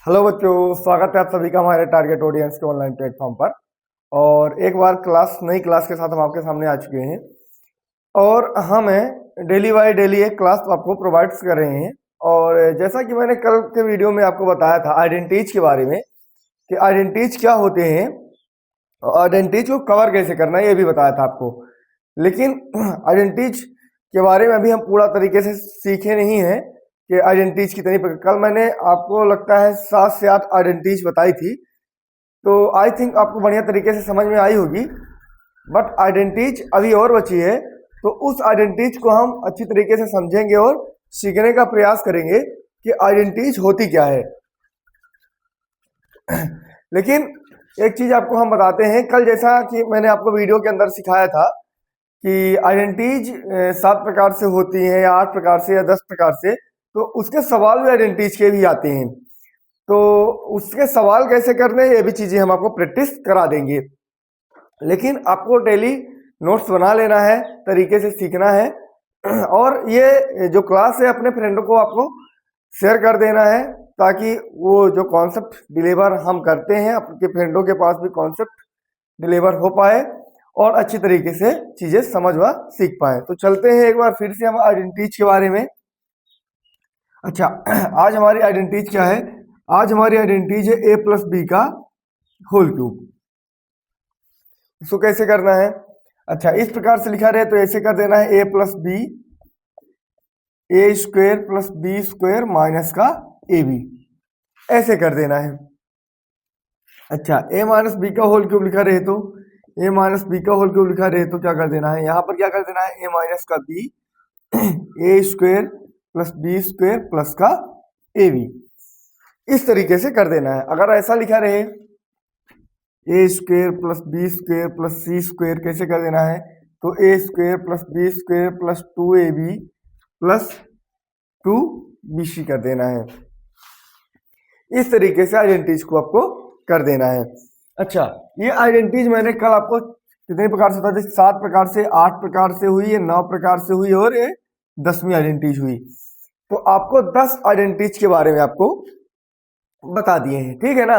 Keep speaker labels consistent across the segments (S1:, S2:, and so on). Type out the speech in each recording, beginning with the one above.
S1: Hello बच्चों, स्वागत है आप सभी का हमारे टारगेट ऑडियंस के ऑनलाइन प्लेटफॉर्म पर। और एक बार नई क्लास के साथ हम आपके सामने आ चुके हैं और हमें डेली बाय डेली एक क्लास आपको प्रोवाइड कर रहे हैं। और जैसा कि मैंने कल के वीडियो में आपको बताया था आइडेंटिटीज के बारे में कि आइडेंटिटीज क्या होते हैं, आइडेंटिटीज को कवर कैसे करना है ये भी बताया था आपको। लेकिन आइडेंटिटीज के बारे में अभी हम पूरा तरीके से सीखे नहीं हैं कि आइडेंटिटीज कितनी प्रकार। कल मैंने आपको लगता है 7 से 8 आइडेंटिटीज बताई थी, तो आई थिंक आपको बढ़िया तरीके से समझ में आई होगी। बट आइडेंटिटीज अभी और बची है, तो उस आइडेंटिटीज को हम अच्छी तरीके से समझेंगे और सीखने का प्रयास करेंगे कि आइडेंटिटीज होती क्या है। लेकिन एक चीज आपको हम बताते हैं, कल जैसा कि मैंने आपको वीडियो के अंदर सिखाया था कि आइडेंटिटीज 7 प्रकार से होती हैं या 8 प्रकार से या 10 प्रकार से, तो उसके सवाल भी आइडेंटिटीज के भी आते हैं। तो उसके सवाल कैसे करने ये भी चीजें हम आपको प्रैक्टिस करा देंगे। लेकिन आपको डेली नोट्स बना लेना है, तरीके से सीखना है और ये जो क्लास है अपने फ्रेंडों को आपको शेयर कर देना है, ताकि वो जो कॉन्सेप्ट डिलीवर हम करते हैं आपके फ्रेंडों के पास भी कॉन्सेप्ट डिलीवर हो पाए और अच्छी तरीके से चीजें समझ व सीख पाए। तो चलते हैं एक बार फिर से हम आइडेंटिटीज के बारे में। अच्छा, आज हमारी आइडेंटिटीज क्या है? आज हमारी आइडेंटिटीज है a प्लस बी का होल क्यूब। इसको कैसे करना है? अच्छा, इस प्रकार से लिखा रहे तो ऐसे कर देना है a plus B A square plus B square minus का ए बी, ऐसे कर देना है। अच्छा, a माइनस बी का होल क्यूब लिखा रहे तो a माइनस बी का होल क्यूब लिखा रहे तो क्या कर देना है? यहाँ पर क्या कर देना है? a माइनस का बी ए square plus B square plus का ए बी, इस तरीके से कर देना है। अगर ऐसा लिखा रहे a square plus B square plus c square, कैसे कर देना है? तो a square plus B square plus 2ab plus 2bc कर देना है। इस तरीके से आइडेंटिटीज को आपको कर देना है। अच्छा, ये आइडेंटिटीज मैंने कल आपको कितने प्रकार से बता दी? 7 प्रकार से, 8 प्रकार से हुई है, 9 प्रकार से हुई और ये 10वीं आइडेंटिटीज हुई। तो आपको 10 आइडेंटिटीज के बारे में आपको बता दिए हैं, ठीक है ना?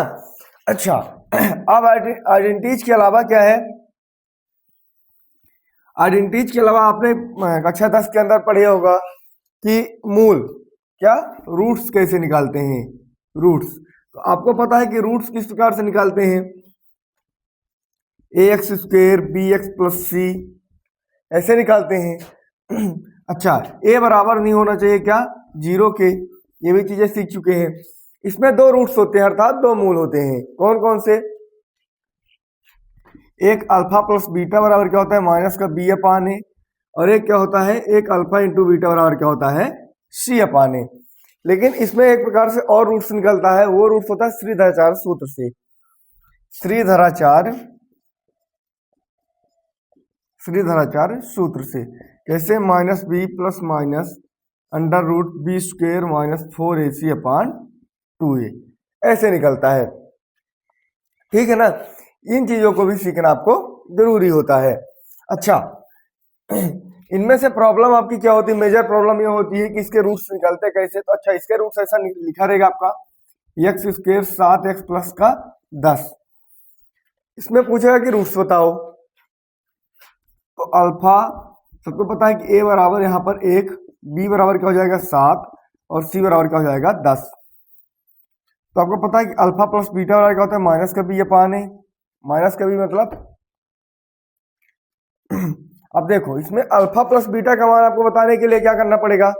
S1: अच्छा, अब आइडेंटिटीज के अलावा क्या है? आइडेंटिटीज के अलावा आपने कक्षा 10 के अंदर पढ़े होगा कि मूल क्या, रूट्स कैसे निकालते हैं। रूट्स, तो आपको पता है कि रूट्स किस प्रकार से निकालते हैं? A x square b x plus c, ऐसे निकालते हैं। अच्छा, ए बराबर नहीं होना चाहिए क्या, 0 के, ये भी चीजें सीख चुके हैं। इसमें 2 रूट्स होते हैं, अर्थात 2 मूल होते हैं। कौन कौन से? एक अल्फा प्लस बीटा बराबर क्या होता है? माइनस का बी अपान ए, और एक क्या होता है? एक अल्फा इंटू बीटा बराबर क्या होता है? सी अपान ए। लेकिन इसमें एक प्रकार से और रूट्स निकलता है, वो रूट्स होता है श्रीधराचार्य सूत्र से। श्रीधराचार्य सूत्र से कैसे? Minus B plus minus under root B square minus 4ac upon 2a, ऐसे निकलता है, ठीक है ना? इन चीजों को भी सीखना आपको जरूरी होता है। अच्छा, इनमें से प्रॉब्लम आपकी क्या होती है? मेजर प्रॉब्लम ये होती है कि इसके रूट्स निकलते कैसे। तो अच्छा, इसके रूट्स ऐसा लिखा रहेगा आपका एक्स स्क्वेयर 7x प्लस का 10। इसमें पूछेगा कि रूट्स बताओ, तो अल्फा सबको पता है कि a बराबर यहाँ पर 1, b बराबर क्या हो जाएगा 7 और c बराबर क्या हो जाएगा 10। तो आपको पता है कि अल्फा प्लस बीटा बराबर क्या होता है? माइनस का बी अपान ए। माइनस का बी मतलब अब देखो, इसमें अल्फा प्लस बीटा का मान आपको बताने के लिए क्या करना पड़ेगा?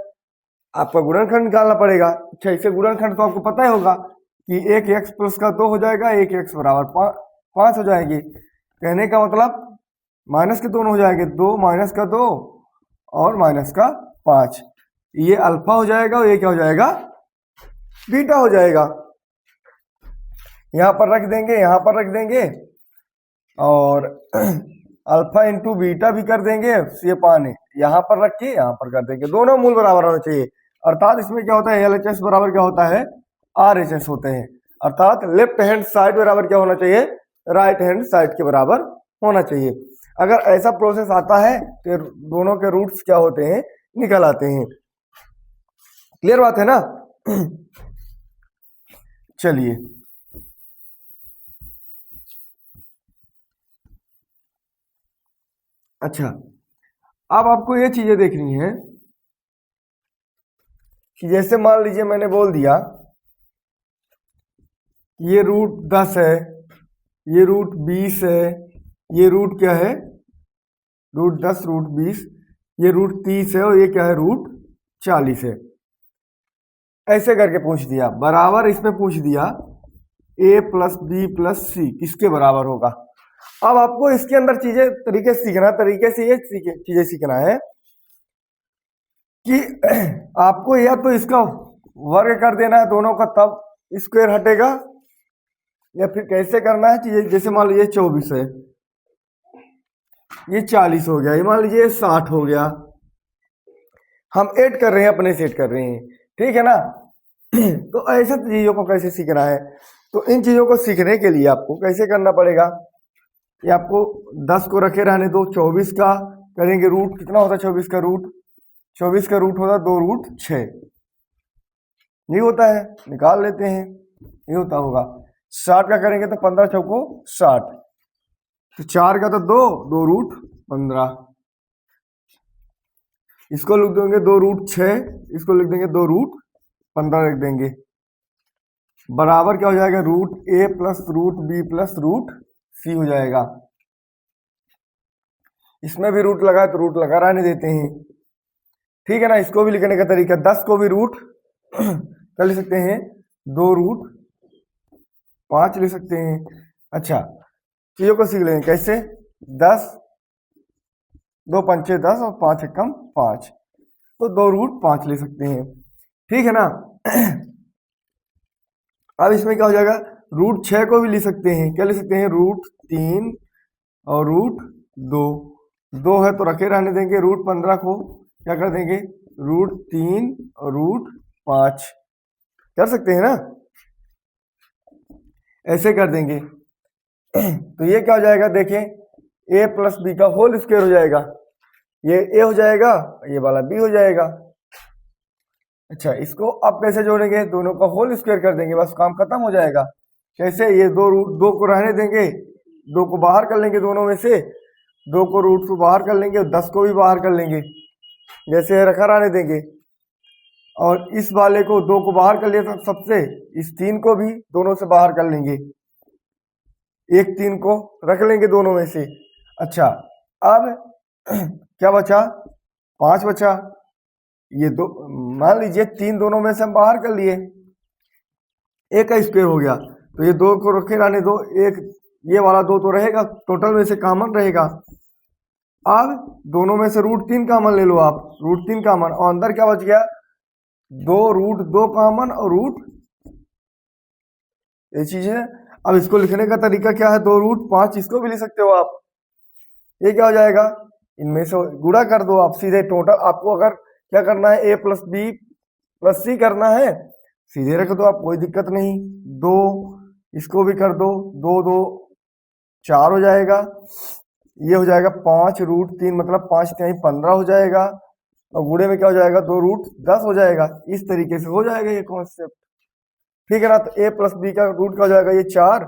S1: आपका गुणनखंड निकालना पड़ेगा। अच्छा, इसे गुणनखंड तो आपको पता ही होगा कि 1x प्लस का 2 हो जाएगा, 1x बराबर 5 हो जाएगी। कहने का मतलब माइनस के दोनों हो जाएंगे, 2 माइनस का 2 और माइनस का 5, ये अल्फा हो जाएगा और ये क्या हो जाएगा? बीटा हो जाएगा। यहां पर रख देंगे, यहां पर रख देंगे और अल्फा इंटू बीटा भी कर देंगे, सी अपान ए यहां पर रख के यहां पर कर देंगे। दोनों मूल बराबर होने चाहिए, अर्थात इसमें क्या होता है? एलएचएस बराबर क्या होता है? आरएचएस होते हैं, अर्थात लेफ्ट हैंड साइड बराबर क्या होना चाहिए? राइट हैंड साइड के बराबर होना चाहिए। अगर ऐसा प्रोसेस आता है तो दोनों के रूट्स क्या होते हैं? निकल आते हैं। क्लियर बात है ना? चलिए, अच्छा, अब आपको ये चीजें देखनी है कि जैसे मान लीजिए मैंने बोल दिया ये रूट 10 है, ये रूट 20 है, ये रूट क्या है, रूट 10, रूट 20, ये रूट 30 है, और ये क्या है, रूट 40 है। ऐसे करके पूछ दिया, बराबर इसमें पूछ दिया a प्लस बी प्लस सी किसके बराबर होगा। अब आपको इसके अंदर चीजें तरीके सीखना, तरीके से ये चीजें सीखना है कि आपको या तो इसका वर्ग कर देना है दोनों का, तब स्क्वायर हटेगा, या फिर कैसे करना है चीजें। जैसे मान लीजिए 24 है, ये 40 हो गया, ये मान लीजिए 60 हो गया, हम ऐड कर रहे हैं, अपने से ऐड कर रहे हैं, ठीक है ना। तो ऐसे चीजों को कैसे सीखना है, तो इन चीजों को सीखने के लिए आपको कैसे करना पड़ेगा, ये आपको 10 को रखे रहने दो, 24 का करेंगे रूट, कितना होता है 24 का रूट, 24 का रूट होता 2 रूट 6, नहीं होता है, निकाल लेते हैं, ये होता होगा। 60 का करेंगे तो 15 चौको 60, तो 4 का तो 2 रूट 15, इसको लिख देंगे 2 रूट 6, इसको लिख देंगे 2 रूट 15 लिख देंगे, बराबर क्या हो जाएगा, root a plus root b plus root c हो जाएगा। इसमें भी रूट लगा है तो रूट लगा रहने देते हैं, ठीक है ना। इसको भी लिखने का तरीका, 10 को भी रूट कर ले सकते हैं, 2 रूट 5 ले सकते हैं। अच्छा, चीजों को सीख लेंगे कैसे, 10, 2 पंचे 10 और 5 एकम 5, तो 2 रूट 5 ले सकते हैं, ठीक है ना। अब इसमें क्या हो जाएगा, रूट 6 को भी ले सकते हैं, क्या ले सकते हैं, रूट 3 और रूट 2, 2 है तो रखे रहने देंगे, रूट 15 को क्या कर देंगे, रूट 3 और रूट 5 कर सकते हैं ना, ऐसे कर देंगे। तो ये क्या हो जाएगा, देखें, a प्लस बी का होल स्क्वायर हो जाएगा, ये a हो जाएगा, ये वाला b हो जाएगा। अच्छा, इसको अब कैसे जोड़ेंगे, दोनों का होल स्क्वायर कर देंगे, बस काम खत्म हो जाएगा। कैसे, ये 2 रूट 2 को रहने देंगे, 2 को बाहर कर लेंगे, दोनों में से 2 को रूट को बाहर कर लेंगे और 10 को भी बाहर कर लेंगे, जैसे रखा रहने देंगे। और इस वाले को 2 को बाहर कर लिया था सबसे, इस 3 को भी दोनों से बाहर कर लेंगे, एक 3 को रख लेंगे दोनों में से। अच्छा, अब क्या बचा, 5 बचा, ये 2 मान लीजिए 3 दोनों में से हम बाहर कर लिए, एक का स्क्वायर हो गया, तो ये 2 को रखे रहने दो, एक ये वाला 2 तो रहेगा, टोटल में से कॉमन रहेगा। अब दोनों में से रूट 3 कॉमन ले लो आप, रूट 3 कॉमन, और अंदर क्या बच गया, 2 रूट 2 कॉमन और रूट, ये चीज है। अब इसको लिखने का तरीका क्या है, 2 रूट 5, इसको भी लिख सकते हो आप, ये क्या हो जाएगा, इनमें से गुणा कर दो आप सीधे, टोटल आपको अगर क्या करना है, a प्लस बी प्लस सी करना है, सीधे रख दो आप, कोई दिक्कत नहीं। 2 इसको भी कर दो, 2 2 4 हो जाएगा, ये हो जाएगा 5 रूट 3, मतलब 5 3 15 हो जाएगा, और गुणे में क्या हो जाएगा, 2 रूट 10 हो जाएगा। इस तरीके से हो जाएगा ये कॉन्सेप्ट, ठीक है ना। तो a प्लस बी का रूट क्या हो जाएगा, ये 4,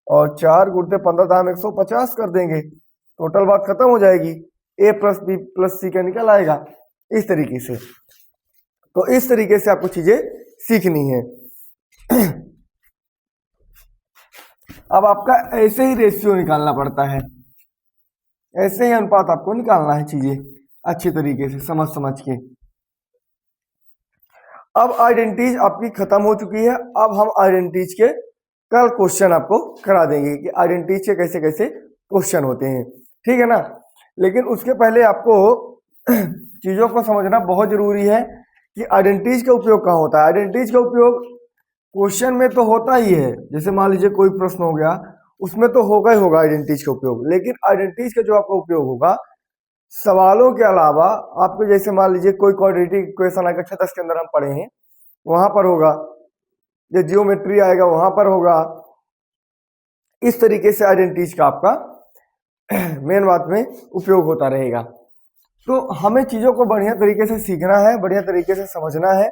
S1: और 4 गुणते 15 दाम 150 कर देंगे, टोटल बात खत्म हो जाएगी, a प्लस बी प्लस सी का निकल आएगा, इस तरीके से। तो इस तरीके से आपको चीजें सीखनी है। अब आपका ऐसे ही रेशियो निकालना पड़ता है, ऐसे ही अनुपात आपको निकालना है, चीजें अच्छे तरीके से समझ समझ के। अब आइडेंटिटीज आपकी खत्म हो चुकी है, अब हम आइडेंटिटीज के कल क्वेश्चन आपको करा देंगे कि आइडेंटिटीज के कैसे कैसे क्वेश्चन होते हैं, ठीक है ना। लेकिन उसके पहले आपको चीजों को समझना बहुत जरूरी है कि आइडेंटिटीज का उपयोग कहाँ होता है। आइडेंटिटीज का उपयोग क्वेश्चन में तो होता ही है, जैसे मान लीजिए कोई प्रश्न हो गया, उसमें तो होगा ही होगा आइडेंटिटीज का उपयोग, लेकिन आइडेंटिटीज का जो आपका उपयोग होगा सवालों के अलावा, आपको जैसे मान लीजिए कोई क्वाड्रेटिक इक्वेशन आएगा, कक्षा 10 के अंदर हम पढ़े हैं, वहां पर होगा, जो जियोमेट्री आएगा वहां पर होगा। इस तरीके से आइडेंटिटीज का आपका मेन बात में उपयोग होता रहेगा। तो हमें चीजों को बढ़िया तरीके से सीखना है, बढ़िया तरीके से समझना है,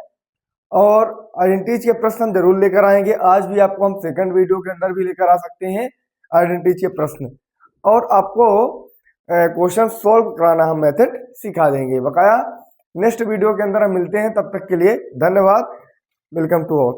S1: और आइडेंटिटीज के प्रश्न हम जरूर लेकर आएंगे। आज भी आपको हम सेकंड वीडियो के अंदर भी लेकर आ सकते हैं आइडेंटिटीज के प्रश्न, और आपको क्वेश्चन सॉल्व कराना हम मेथड सिखा देंगे बकाया। नेक्स्ट वीडियो के अंदर हम मिलते हैं, तब तक के लिए धन्यवाद। Welcome to all.